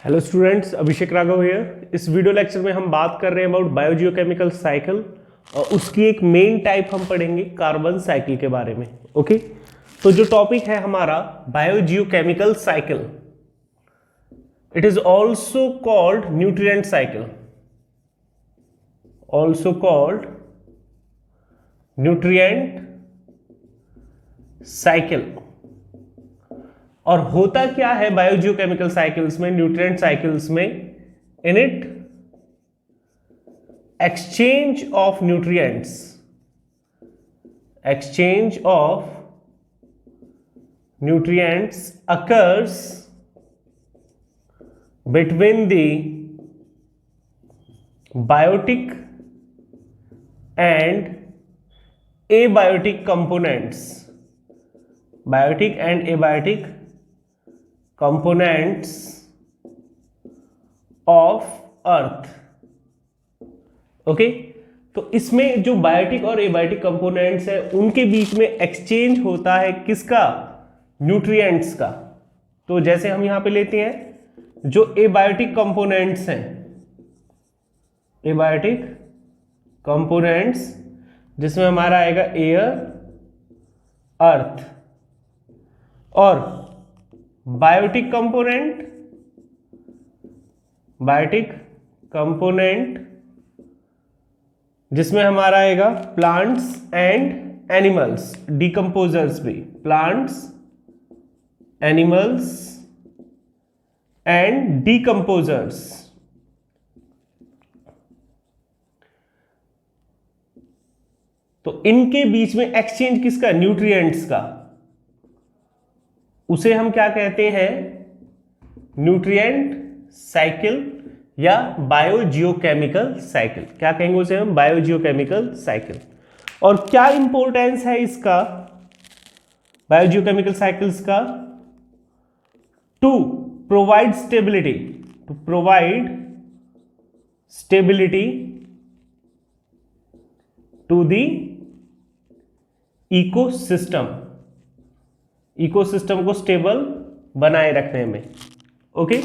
Hello students, Abhishek Raghav here. इस video lecture में हम बात कर रहे हैं अबाउट बायोजियोकेमिकल साइकिल और उसकी एक मेन टाइप हम पढ़ेंगे कार्बन साइकिल के बारे में। ओके, तो जो टॉपिक है हमारा biogeochemical cycle, it is also called nutrient cycle, also called nutrient cycle. और होता क्या है बायोजियोकेमिकल साइकिल्स में, न्यूट्रिएंट साइकिल्स में? In it exchange of nutrients, exchange of nutrients occurs between the biotic and abiotic components, biotic and abiotic components of earth। Okay, तो इसमें जो biotic और एबायोटिक कंपोनेंट्स है उनके बीच में एक्सचेंज होता है किसका? न्यूट्रिएंट्स का। तो जैसे हम यहां पे लेते हैं जो एबायोटिक कंपोनेंट्स हैं, एबायोटिक कंपोनेंट्स जिसमें हमारा आएगा एयर, अर्थ, और बायोटिक कंपोनेंट, बायोटिक कंपोनेंट जिसमें हमारा आएगा प्लांट्स एंड एनिमल्स, डिकम्पोजर्स भी, प्लांट्स, एनिमल्स एंड डिकम्पोजर्स। तो इनके बीच में एक्सचेंज किसका? न्यूट्रिएंट्स का। उसे हम क्या कहते हैं? न्यूट्रिएंट साइकिल या बायोजियोकेमिकल साइकिल। क्या कहेंगे उसे हम? Biogeochemical cycle. और क्या इंपॉर्टेंस है इसका, बायोजियोकेमिकल साइकिल्स का? To provide stability, to provide stability to the ecosystem, ecosystem को स्टेबल बनाए रखने में। ओके,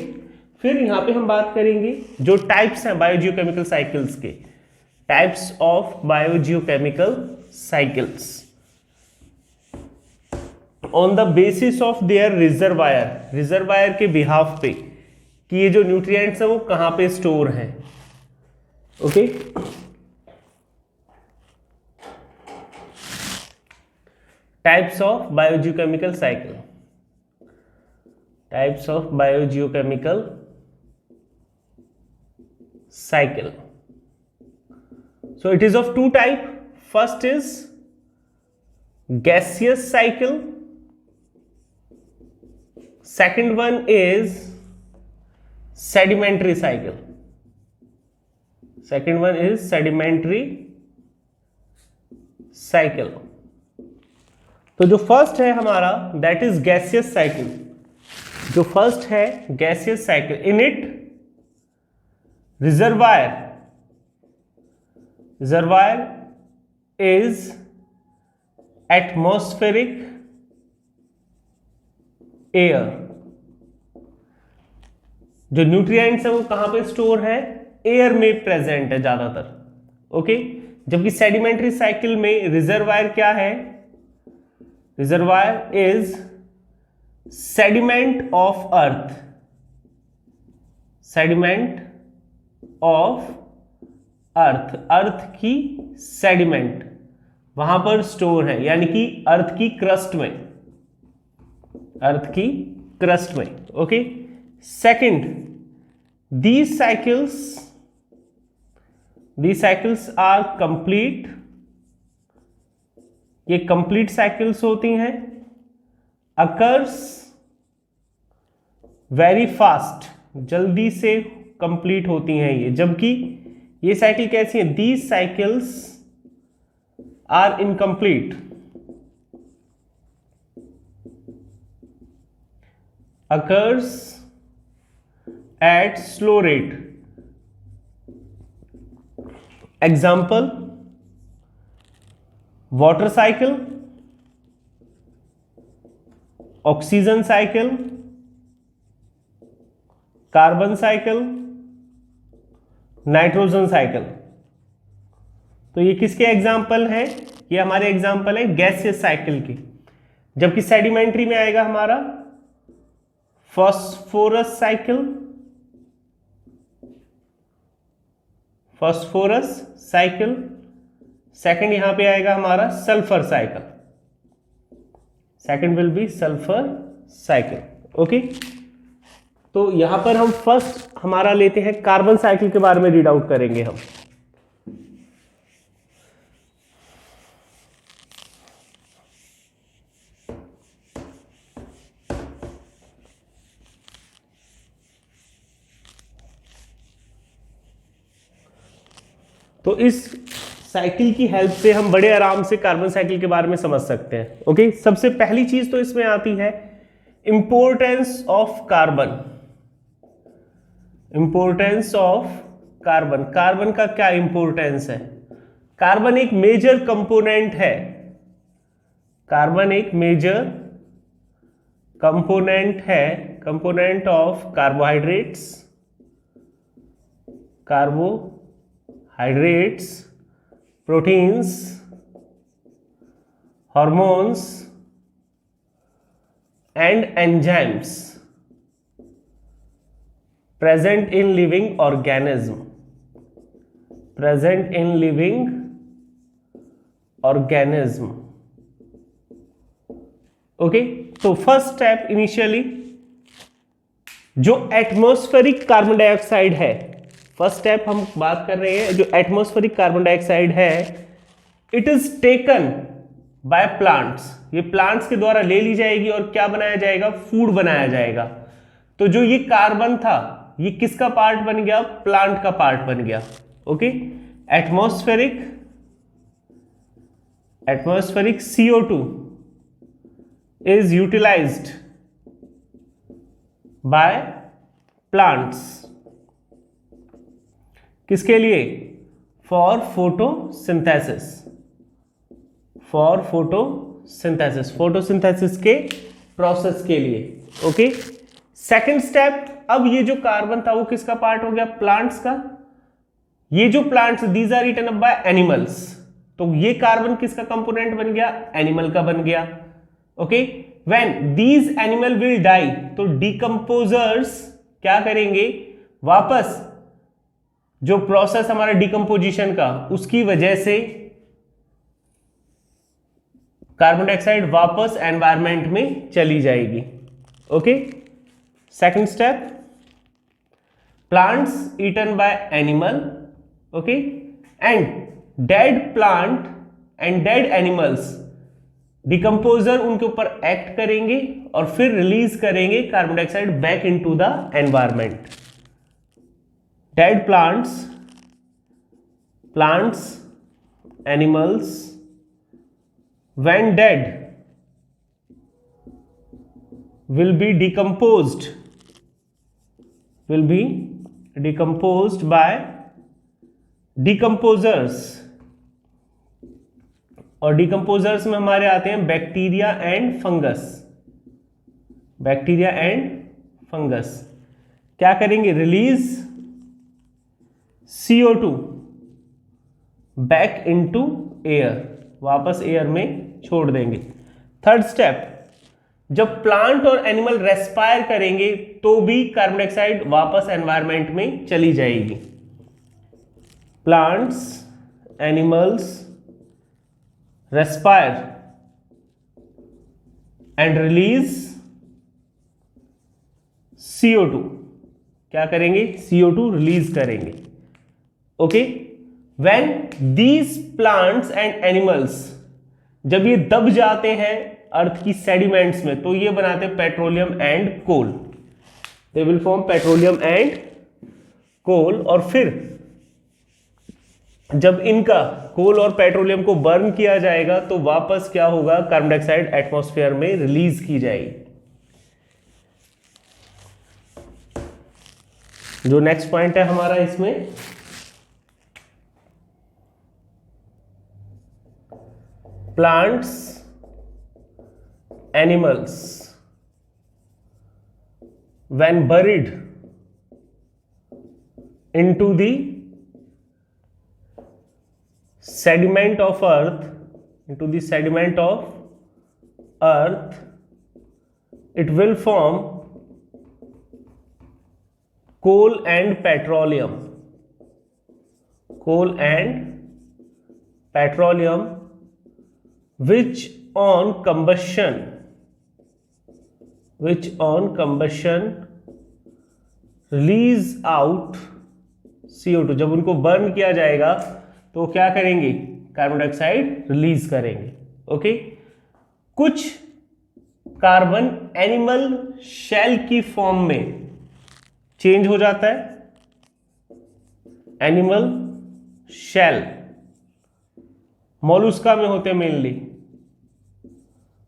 फिर यहां पे हम बात करेंगे जो टाइप्स हैं बायोजियोकेमिकल साइकिल्स के, types of biogeochemical cycles on the basis of their reservoir, reservoir के बिहाफ पे कि ये जो न्यूट्रिएंट्स है वो कहां पे स्टोर हैं। Okay, types of biogeochemical cycle, types of biogeochemical cycle. So it is of two type. First is gaseous cycle, second one is sedimentary cycle, second one is sedimentary cycle। तो जो first है हमारा that is gaseous cycle, जो first है gaseous cycle, in it reservoir is atmospheric air। जो nutrients है वो कहां पे स्टोर है? एयर में प्रेजेंट है ज्यादातर। ओके, जबकि सेडिमेंट्री साइकिल में रिजर्वायर क्या है? Reservoir is sediment of earth, sediment of earth, earth की सेडिमेंट वहां पर स्टोर है, यानी कि अर्थ की क्रस्ट में, अर्थ की क्रस्ट में। Okay, second, these cycles are complete, ये कंप्लीट साइकिल्स होती हैं, अकर्स वेरी फास्ट, जल्दी से कंप्लीट होती हैं ये। जबकि ये साइकिल कैसी है? These cycles are incomplete, occurs at slow rate. Example, water cycle, oxygen cycle, carbon cycle, nitrogen cycle. तो ये किसके एग्जाम्पल हैं? ये हमारे एग्जाम्पल है गैसियस साइकिल की। जबकि सेडिमेंट्री में आएगा हमारा phosphorus cycle, phosphorus cycle. Second यहां पे आएगा हमारा sulphur cycle, second will be sulphur cycle. Okay, तो यहां पर हम फर्स्ट हमारा लेते हैं कार्बन साइकिल के बारे में रीड आउट करेंगे हम। तो इस साइकिल की हेल्प से हम बड़े आराम से कार्बन साइकिल के बारे में समझ सकते हैं। ओके, सबसे पहली चीज तो इसमें आती है importance of carbon. Importance of carbon, carbon का क्या इंपॉर्टेंस है? कार्बन एक मेजर कंपोनेंट है, कार्बन एक मेजर कंपोनेंट है, component of carbohydrates, carbohydrates, proteins, hormones and enzymes present in living organism, present in living organism। Okay, तो first step initially जो atmospheric carbon dioxide है, फर्स्ट स्टेप हम बात कर रहे हैं जो एटमॉस्फेरिक कार्बन डाइऑक्साइड है, it is taken by plants. ये प्लांट्स के द्वारा ले ली जाएगी और क्या बनाया जाएगा? फूड बनाया जाएगा। तो जो ये कार्बन था ये किसका पार्ट बन गया? प्लांट का पार्ट बन गया। Okay, atmospheric CO2 is utilized by plants. किसके लिए? For photosynthesis, for photosynthesis, photosynthesis के प्रोसेस के लिए। ओके, सेकेंड स्टेप, अब ये जो कार्बन था वो किसका पार्ट हो गया? प्लांट्स का। ये जो plants, these are eaten up by animals, तो ये कार्बन किसका कंपोनेंट बन गया? एनिमल का बन गया। Okay, when these animal will die, तो डिकम्पोजर्स क्या करेंगे? वापस जो प्रोसेस हमारा डिकम्पोजिशन का, उसकी वजह से कार्बन डाइऑक्साइड वापस एनवायरमेंट में चली जाएगी। Okay, second step, plants eaten by animal, okay, and dead plant and dead animals, decomposer उनके ऊपर एक्ट करेंगे और फिर रिलीज करेंगे carbon dioxide back into the environment. Dead plants, animals, when dead will be decomposed by decomposers, और decomposers में हमारे आते हैं bacteria and fungus. Bacteria and fungus क्या करेंगे? Release CO2 back into air, वापस एयर में छोड़ देंगे। थर्ड स्टेप, जब प्लांट और एनिमल रेस्पायर करेंगे तो भी कार्बन डाइऑक्साइड वापस एनवायरमेंट में चली जाएगी। Plants, animals respire and release CO2, क्या करेंगे? CO2 रिलीज करेंगे। Okay, when these plants and animals, जब ये दब जाते हैं अर्थ की सेडिमेंट्स में, तो ये बनाते हैं petroleum and coal, they will form petroleum and coal. और फिर जब इनका कोल और पेट्रोलियम को बर्न किया जाएगा तो वापस क्या होगा? कार्बन डाइऑक्साइड एटमॉस्फेयर में रिलीज की जाएगी। जो नेक्स्ट पॉइंट है हमारा इसमें, plants, animals when buried into the sediment of earth, it will form coal and petroleum, which on combustion release out CO2। जब उनको बर्न किया जाएगा तो क्या करेंगे, कार्बन डाइऑक्साइड रिलीज करेंगे। ओके, कुछ कार्बन एनिमल शेल की फॉर्म में चेंज हो जाता है। एनिमल शेल मॉलुस्का में होते हैं मेनली,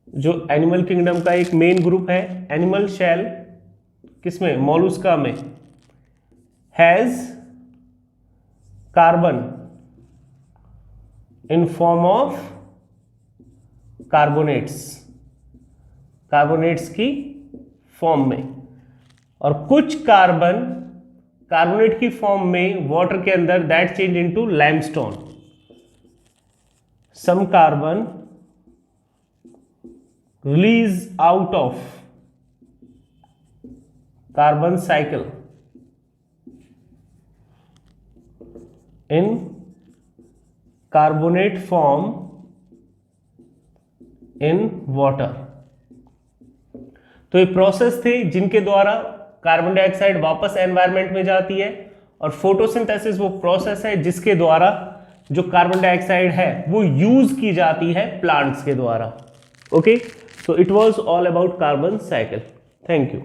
जो एनिमल किंगडम का एक मेन ग्रुप है। एनिमल शेल किसमें, मॉलुस्का में, has carbon in form of carbonates की फॉर्म में, और कुछ कार्बोनेट की फॉर्म में वाटर के अंदर, that change into limestone. Some carbon release out of carbon cycle in carbonate form in water। तो ये प्रोसेस थे जिनके द्वारा कार्बन डाइऑक्साइड वापस एनवायरनमेंट में जाती है, और फोटोसिंथेसिस वो प्रोसेस है जिसके द्वारा जो कार्बन डाइऑक्साइड है वो यूज की जाती है प्लांट्स के द्वारा। Okay, so it was all about carbon cycle. Thank you.